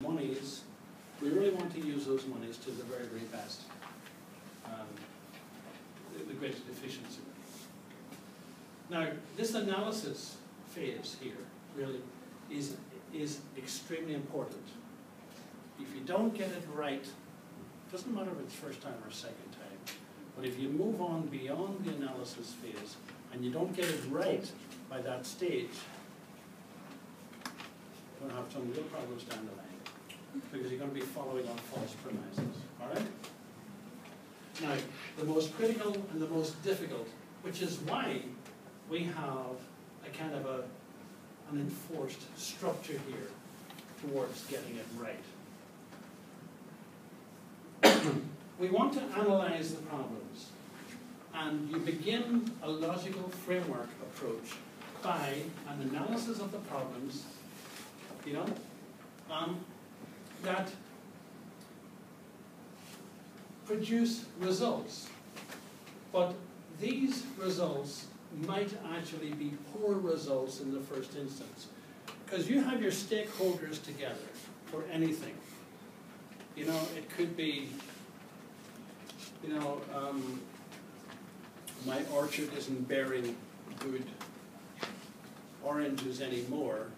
monies, we really want to use those monies to the very, very best, the greatest efficiency. Now, this analysis phase here really is extremely important. If you don't get it right, it doesn't matter if it's first time or second time, but if you move on beyond the analysis phase and you don't get it right by that stage, you're going to have some real problems down the line, because you're going to be following on false premises. All right? Now, the most critical and the most difficult, which is why we have a kind of an enforced structure here towards getting it right. We want to analyze the problems, and you begin a logical framework approach by an analysis of the problems, that produce results. But these results might actually be poor results in the first instance, because you have your stakeholders together for anything. It could be, my orchard isn't bearing good oranges anymore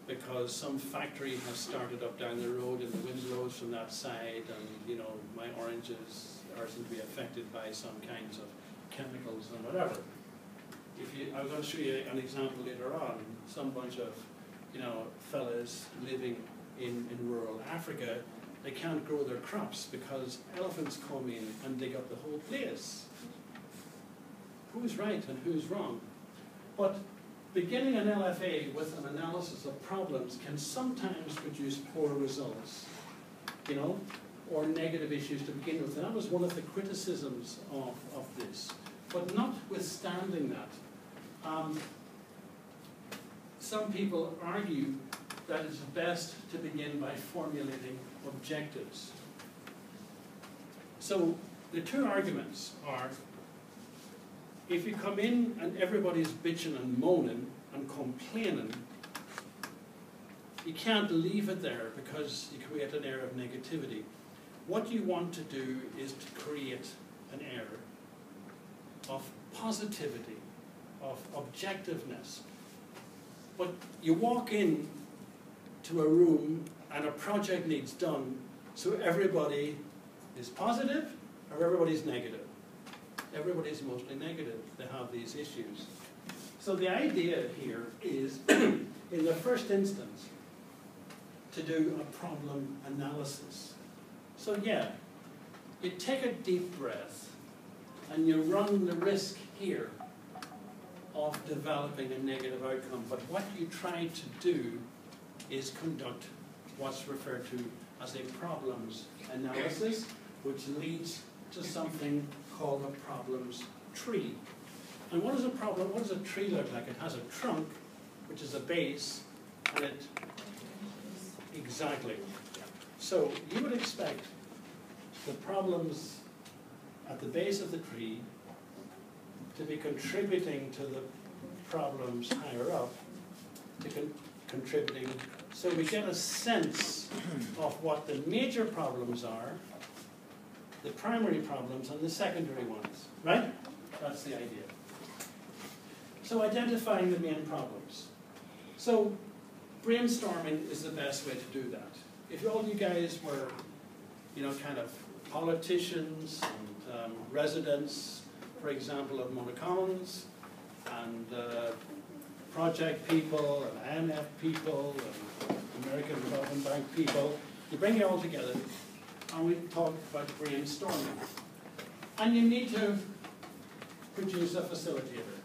because some factory has started up down the road and the wind blows from that side, and my oranges seem to be affected by some kinds of chemicals and whatever. I'm going to show you an example later on. Some bunch of fellas living in rural Africa, they can't grow their crops because elephants come in and dig up the whole place. Who's right and who's wrong? But beginning an LFA with an analysis of problems can sometimes produce poor results, or negative issues to begin with. And that was one of the criticisms of this. But notwithstanding that, some people argue that it's best to begin by formulating objectives. So the two arguments are, if you come in and everybody's bitching and moaning and complaining, you can't leave it there because you create an air of negativity. What you want to do is to create an air of positivity, of objectiveness. But you walk in to a room and a project needs done, so everybody is positive or everybody's negative. Everybody's mostly negative. They have these issues. So the idea here is, in the first instance, to do a problem analysis. So yeah, you take a deep breath and you run the risk here of developing a negative outcome. But what you try to do is conduct what's referred to as a problems analysis, which leads to something called a problems tree. And what is a problem? What does a tree look like? It has a trunk, which is a base, and it exactly. So you would expect the problems at the base of the tree to be contributing to the problems higher up, contributing, so we get a sense of what the major problems are, the primary problems, and the secondary ones, right? That's the idea. So identifying the main problems. So brainstorming is the best way to do that. If all you guys were, kind of politicians and residents, for example, of Monacommons, and project people, and IMF people, and American Development Bank people, you bring it all together, and we talk about brainstorming. And you need to produce a facilitator.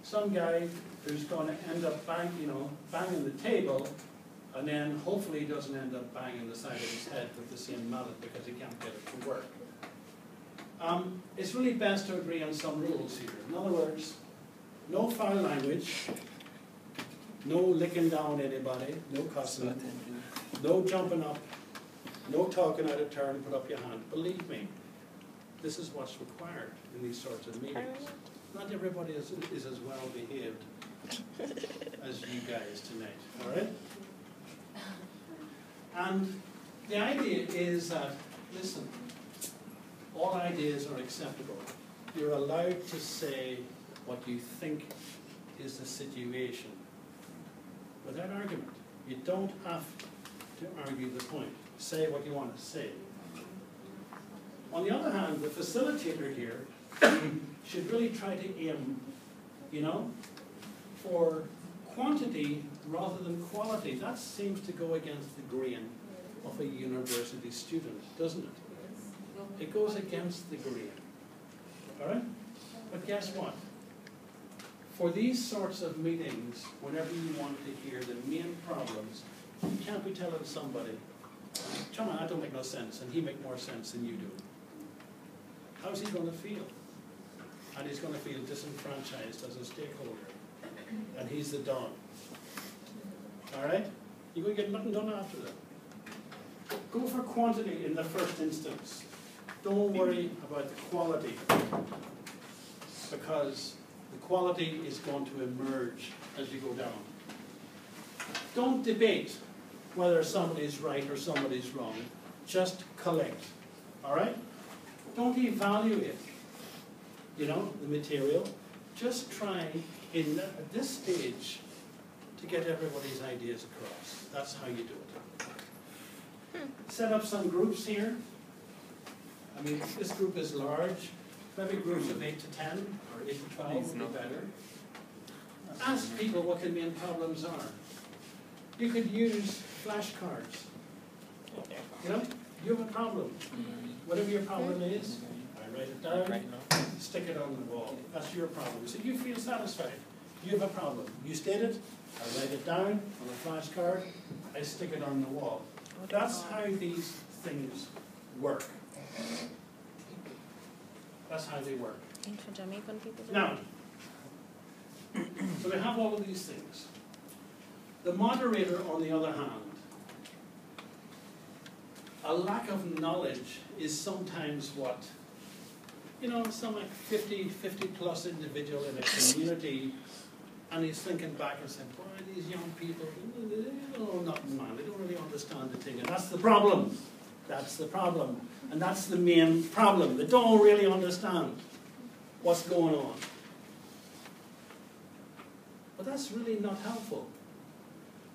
Some guy who's going to end up banging the table, and then hopefully he doesn't end up banging the side of his head with the same mallet because he can't get it to work. It's really best to agree on some rules here. In other words, no foul language, no licking down anybody, no cussing, no jumping up, no talking out of turn, put up your hand. Believe me, this is what's required in these sorts of meetings. Not everybody is as well behaved as you guys tonight, all right? And the idea is that, listen, all ideas are acceptable. You're allowed to say what you think is the situation without argument. You don't have to argue the point. Say what you want to say. On the other hand, the facilitator here should really try to aim, you know, for quantity rather than quality. That seems to go against the grain of a university student, doesn't it? It goes against the grain. All right? But guess what? For these sorts of meetings, whenever you want to hear the main problems, you can't be telling somebody, Chuma, that don't make no sense, and he make more sense than you do. How's he going to feel? And he's going to feel disenfranchised as a stakeholder. And he's the Don. All right? You're going to get nothing done after that. Go for quantity in the first instance. Don't worry about the quality, because the quality is going to emerge as you go down. Don't debate whether somebody's right or somebody's wrong. Just collect. All right? Don't evaluate, you know, the material. Just try at this stage to get everybody's ideas across. That's how you do it. Set up some groups here. I mean, this group is large. Maybe groups of 8 to 10 or 8 to 12 would be better. Ask people what the main problems are. You could use flashcards. You know, you have a problem. Whatever your problem is, I write it down, stick it on the wall. That's your problem. So you feel satisfied. You have a problem. You state it, I write it down on a flashcard, I stick it on the wall. That's how these things work. That's how they work. Now, so we have all of these things. The moderator, on the other hand, a lack of knowledge is sometimes what, you know, some like 50 plus individual in a community, and he's thinking back and saying, boy, these young people, they don't know nothing, man. They don't really understand the thing. And that's the problem. That's the problem. And that's the main problem. They don't really understand what's going on. But that's really not helpful.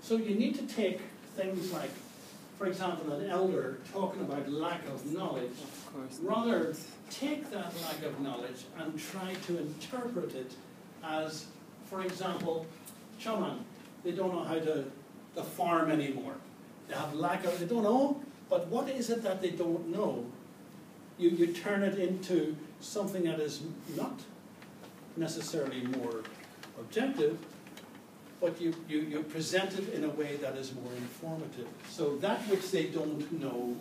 So you need to take things like, for example, an elder talking about lack of knowledge, rather take that lack of knowledge and try to interpret it as, for example, Chaman, they don't know how to farm anymore. They have they don't know, but what is it that they don't know? You turn it into something that is not necessarily more objective, but you present it in a way that is more informative. So that which they don't know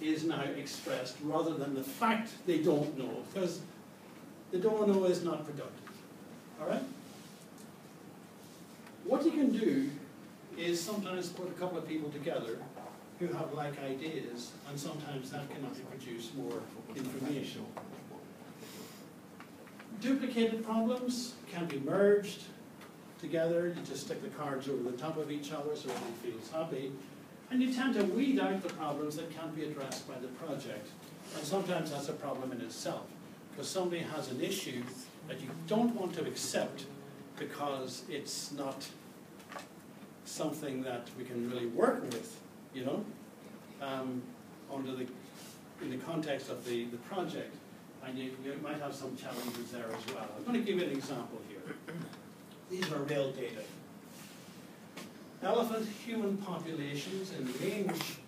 is now expressed rather than the fact they don't know, because the don't know is not productive. All right? What you can do is sometimes put a couple of people together who have like ideas, and sometimes that can actually produce more information. Duplicated problems can be merged together. You just stick the cards over the top of each other so everyone feels happy. And you tend to weed out the problems that can't be addressed by the project. And sometimes that's a problem in itself, because somebody has an issue that you don't want to accept because it's not something that we can really work with, you know, in the context of the project. And you might have some challenges there as well. I'm going to give you an example here. These are real data. Elephant human populations in range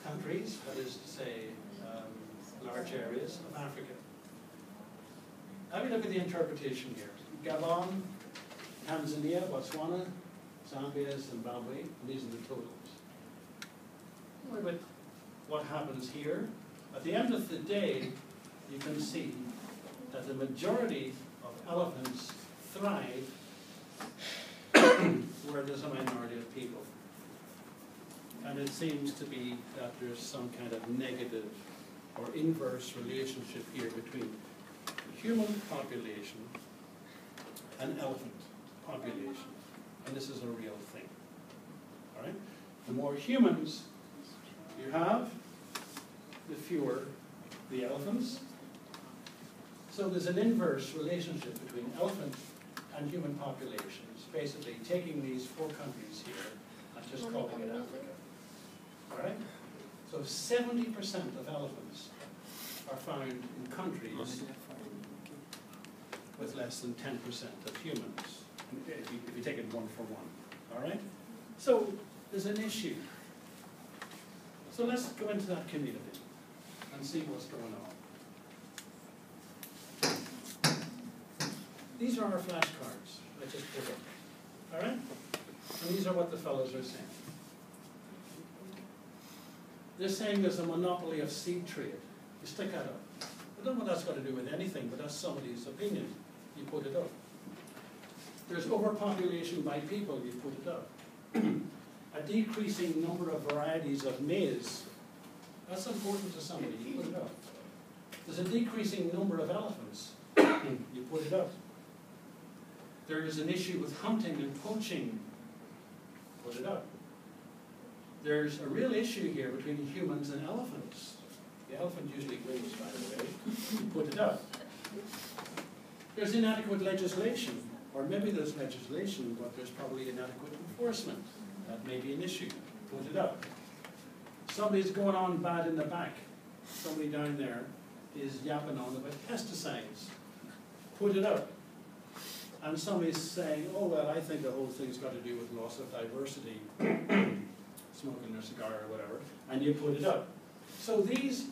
countries, that is to say, large areas of Africa. Have a look at the interpretation here. Gabon, Tanzania, Botswana, Zambia, Zimbabwe, and these are the totals. What about what happens here? At the end of the day, you can see that the majority of elephants thrive where there's a minority of people. And it seems to be that there's some kind of negative or inverse relationship here between human population and elephant population. And this is a real thing. All right? The more humans you have, the fewer the elephants. So there's an inverse relationship between elephant and human populations, basically taking these 4 countries here and just calling it Africa. All right? So 70% of elephants are found in countries with less than 10% of humans, if you take it 1 for 1. All right? So there's an issue. So let's go into that community and see what's going on. These are our flashcards I just put up. All right? And these are what the fellows are saying. They're saying there's a monopoly of seed trade. You stick that up. I don't know what that's got to do with anything, but that's somebody's opinion. You put it up. There's overpopulation by people. You put it up. A decreasing number of varieties of maize. That's important to somebody. You put it up. There's a decreasing number of elephants. You put it up. There is an issue with hunting and poaching. Put it up. There's a real issue here between humans and elephants. The elephant usually wins, by the way. You put it up. There's inadequate legislation, or maybe there's legislation, but there's probably inadequate enforcement. That may be an issue. Put it up. Somebody's going on bad in the back. Somebody down there is yapping on about pesticides. Put it up. And somebody's saying, oh, well, I think the whole thing's got to do with loss of diversity, smoking their cigar or whatever, and you put it up. So these